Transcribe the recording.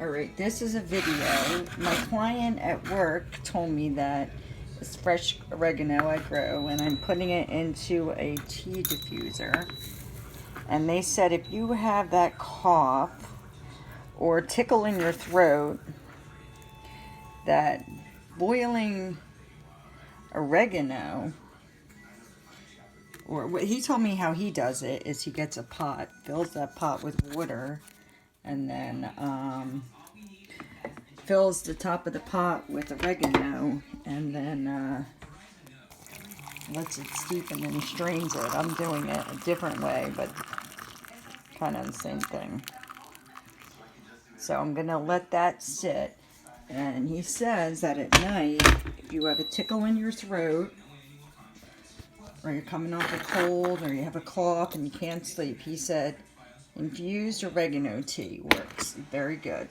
Alright, this is a video. My client at work told me that it's fresh oregano I grow and I'm putting it into a tea diffuser. And they said if you have that cough or tickle in your throat, that boiling oregano, or what he told me how he does it is he gets a pot, fills that pot with water, and then fills the top of the pot with oregano, and then lets it steep and then strains it. I'm doing it a different way, but kind of the same thing. So I'm going to let that sit. And he says that at night, if you have a tickle in your throat, or you're coming off a cold, or you have a cough and you can't sleep, he said infused oregano tea works very good.